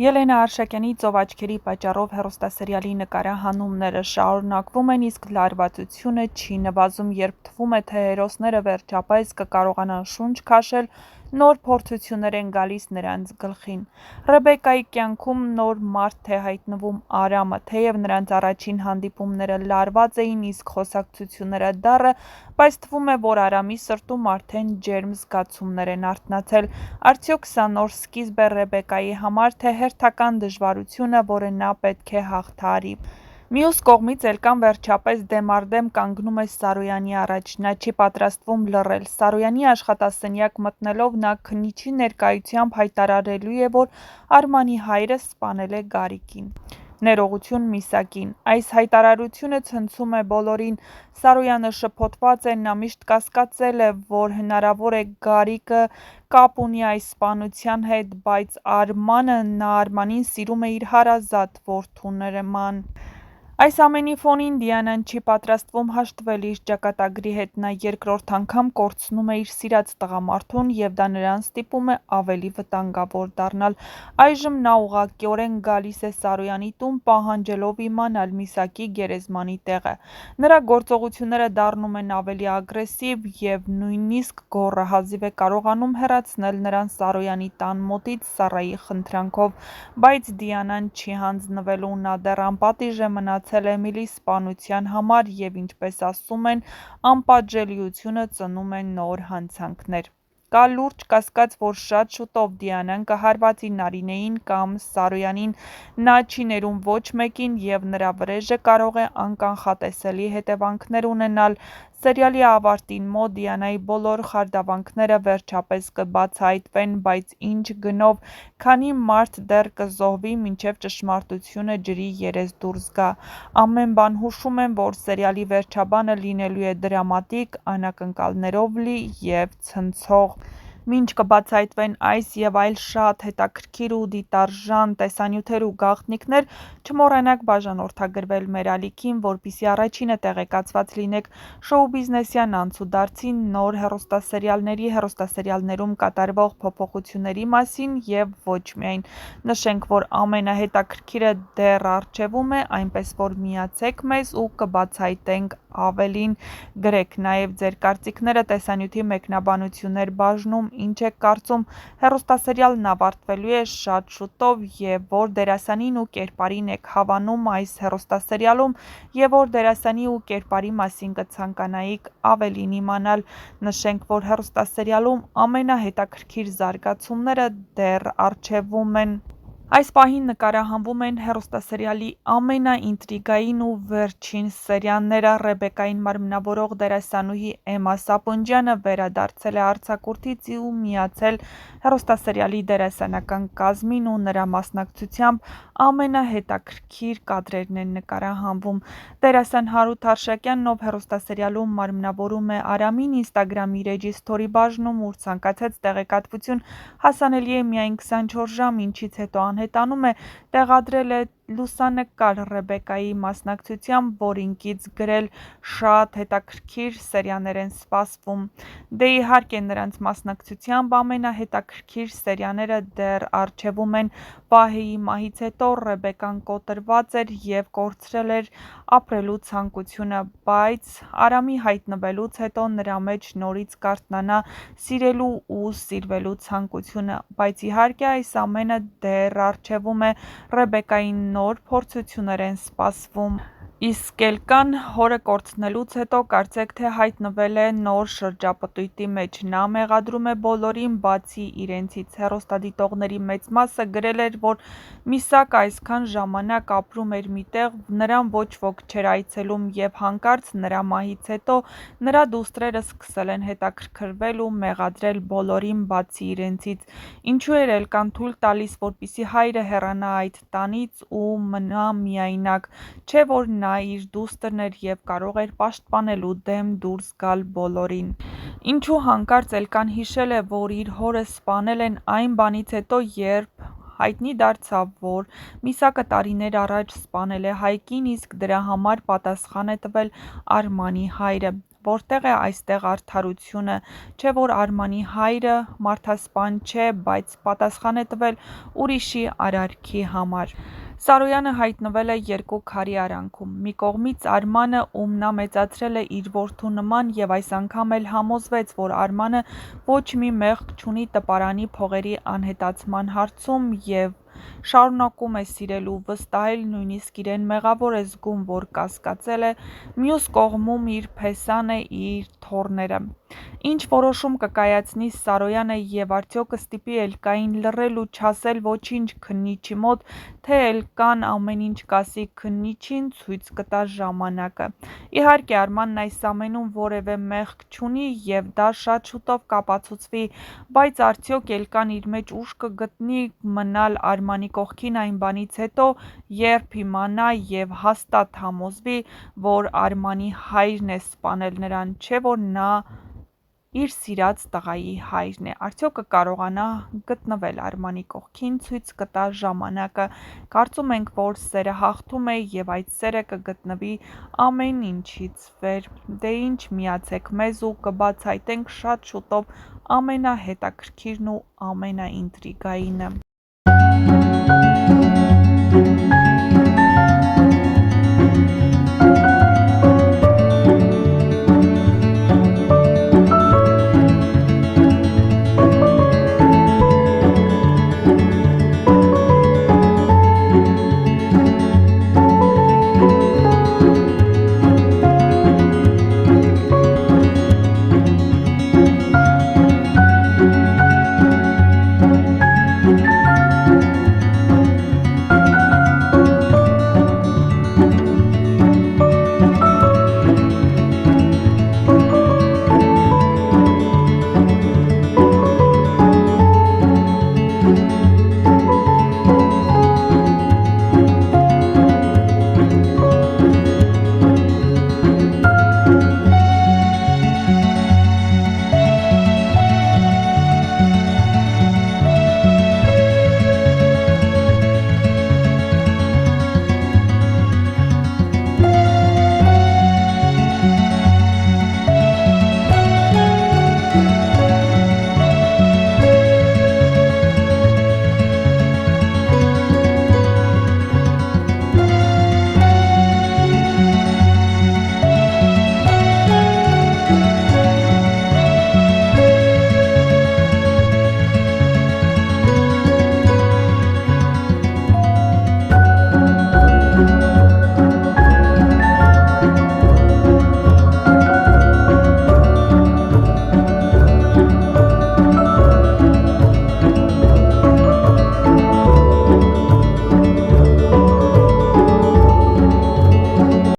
Ելենա Արշակյանի «Ծով աչքերի» պատճառով հեռուստասերիալի նկարահանումները շարունակվում են, իսկ լարվածությունը չի նվազում, երբ թվում է, թե հերոսները վերջապես կկարողանան շունչ քաշել, նոր փորձություններ են գալիս նրանց գլխին։ Ռեբեկայի կյանքում նոր մարդ է հայտնվում՝ Արամը, թեև նրանց առաջին հանդիպումները լարված էին, իսկ խոսակցությունները դառը, բայց թվում է, որ Արամի սրտում արդեն ջերմ զգացումներ են արթնացել։ Արդյոք սա նոր սկիզբ է Ռեբեկայի համար, թե հերթական դժվարությունը, որը նա պետք է հաղթահարի։ Մյուս կողմից Էլկան վերջապես դեմ առ դեմ կանգնում է Սարոյանի առաջ, նա չի պատրաստվում լռել։ Սարոյանի աշխատասենյակ մտնելով նա քննիչի ներկայությամբ հայտարարելու է, որ Արմանի հայրը սպանել է Գարիկին։ Ներողություն Միսակին։ Այս հայտարարությունը ցնցում է բոլորին։ Սարոյանը շփոթված է, նա միշտ կասկածել է, որ հնարավոր է Գարիկը կապ ունի այս սպանության հետ, բայց նա Արմանին սիրում է իր հարազատ որդու նման։ Այս ամենի ֆոնին Դիանան չի պատրաստվում հաշտվել իր ճակատագրի հետ, նա երկրորդ անգամ կորցնում է իր սիրած տղամարդուն և դա նրան ստիպում է ավելի վտանգավոր դառնալ։ Այժմ նա ուղղակիորեն գալիս է Սարոյանի տուն, պահանջելով իմանալ Միսակի գերեզմանի տեղը։ Նրա գործողությունները դառնում են ավելի ագրեսիվ և նույնիսկ գոռը հազիվ է կարողանում հեռացնել նրան Սարոյանի տան մոտից Սառայի խնդրանքով, բայց Դիանան չի հանձնվելու, նա դեռ անպատիժ է մնացել Էմիլի սպանության համար և ինչպես ասում են, անպատժելիությունը ծնում է նոր հանցանքներ։ Կա լուրջ կասկած, որ շատ շուտով Դիանան կհարվածի Նարինեին կամ Սարոյանին, նա չի ներում ոչ մեկին և նրա վրեժը կարող է անկանխատեսելի հետևանքներ ունենալ։ Սերիալի ավարտին մոտ Դիանայի բոլոր խարդավանքները վերջապես կբացահայտվեն, բայց ինչ գնով, քանի մարդ դեռ կզոհվի, մինչև ճշմարտությունը ջրի երես դուրս գա։ Ամեն բան հուշում են, որ սերիալի վերջաբանը լինելու է դրամատիկ, անակնկալներով լի և ցնցող։ Մինչ կբացահայտվեն այս և այլ շատ հետաքրքիր ու դիտարժան տեսանյութեր ու գաղտնիքներ, չմոռանաք բաժանորդագրվել մեր ալիքին, որպեսզի առաջինը տեղեկացված լինեք շոու-բիզնեսյան անցուդարձի, նոր հեռուստասերիալների, հեռուստասերիալներում կատարվող փոփոխությունների մասին և ոչ միայն։ Նշենք, որ ամենահետաքրքիրը դեռ առջևում է, այնպես որ միացեք մեզ ու կբացահայտենք ավելին։ Գրեք նաև ձեր կարծիքները տեսանյութի մեկնաբանություններ բաժնում, ինչ եք կարծում, հեռուստասերիալն ավարտվելու է շատ շուտով և որ դերասանին ու կերպարին եք հավանում այս հեռուստասերիալում և որ դերասանի ու կերպարի մասին կցանկանայիք ավելին իմանալ։ Նշենք, որ հեռուստասերիալում ամենահետաքրքիր զարգացումները դեռ առջևում են։ Այս պահին նկարահանվում են հեռուստասերիալի ամենաինտրիգային ու վերջին սերիաները։ Ռեբեկային մարմնավորող դերասանուհի Էմմա Սապոնդյանը վերադարձել է արձակուրդից ու միացել հեռուստասերիալի դերասանական կազմին ու նրա մասնակցությամբ ամենահետաքրքիր կադրերն են նկարահանվում։ Դերասան Հարութ Արշակյանն, ով հեռուստասերիալում մարմնավորում է Արամին, Ինստագրամի էջի սթորի բաժնում, ուր ցանկացած տեղեկատվություն հասանելի է միայն 24 ժամ, ինչից հետո անհետանում է, տեղադրել է լուսանկար Ռեբեկայի մասնակցությամբ, որին կից գրել «Շատ հետաքրքիր սերիաներ են սպասվում»։ Դե իհարկե նրանց մասնակցությամբ ամենահետաքրքիր սերիաները դեռ առջևում են։ Վահեի մահից հետո Ռեբեկան կոտրված էր և կորցրել էր ապրելու ցանկությունը, բայց Արամի հայտնվելուց հետո նրա մեջ նորից կարթնանա սիրելու ու սիրվելու ցանկությունը։ Բայց իհարկե այս ամենը դեռ առջևում է, Ռեբեկային նոր փորձություններ են սպասվում։ Իսկ Էլկան հորը կորցնելուց հետո կարծեք թե հայտնվել է նոր շրջապտույտի մեջ։ Նա մեղադրում է բոլորին, բացի իրենցից։ Հեռուստադիտողների մեծ մասը գրել էր, որ Միսակը այսքան ժամանակ ապրում էր մի տեղ, նրան ոչ ոք չէր այցելում և հանկարծ նրա մահից հետո նրա դուստրերը սկսել են հետաքրքրվել ու մեղադրել բոլորին, բացի իրենցից։ Ինչու էր Էլկան թույլ տալիս, որպեսզի հայրը հեռանա այդ տանից ու մնա միայնակ։ Չէ՞ որ նա իր դուստրն էր և կարող էր պաշտպանելու դեմ դուրս գալ բոլորին։ Ինչու հանկարծ Էլկան հիշել է, որ իր հորը սպանել են այն բանից հետո, երբ հայտնի դարձավ, որ Միսակը տարիներ առաջ սպանել է Հայկին, իսկ դրա համար պատասխան է տվել Արմանի հայրը։ Որտեղ է այստեղ արդարությունը, չէ՞ որ Արմանի հայրը մարդասպան չէ, բայց պատասխան է տվել ուրիշի արարքի համար։ Սարոյանը հայտնվել է երկու քարի արանքում։ Մի կողմից Արմանը, ում նա մեծացրել է իր որդու նման, եւ այս անգամ էլ համոզվեց, որ Արմանը ոչ մի մեղք չունի տպարանի փողերի անհետացման հարցում եւ շարունակում է սիրել ու վստահել, նույնիսկ իրեն մեղավոր է զգում, որ կասկածել է, մյուս կողմում իր փեսան է, իր թոռները։ Ինչ որոշում կկայացնի Սարոյանը եւ արդյոք կստիպի Էլկային լռել ու չասել ոչինչ քննիչի մոտ, թե Էլկան ամեն ինչ կասի քննիչին, ցույց կտա ժամանակը։ Իհարկե, Արմանն այս ամենում որևէ մեղք չունի եւ դա շատ շուտով կապացուցվի, բայց արդյոք Էլկան իր մեջ ուժ կգտնի մնալ Արմանի կողքին այն բանից հետո, երբ իմանա եւ հաստատ համոզվի, որ Արմանի հայրն է սպանել նրան, չէ՞ որ նա իր սիրած տղայի հայրն է։ Արդյոք կկարողանա գտնվել Արմանի կողքին, ցույց կտա ժամանակը։ Կարծում ենք, որ սերը հաղթում է եւ այդ սերը կգտնվի ամեն ինչից վեր։ Դե ինչ, միացեք մեզ ու կբացահայտենք շատ շուտով ամենահետաքրքիրն ու ամենաինտրիգայինը։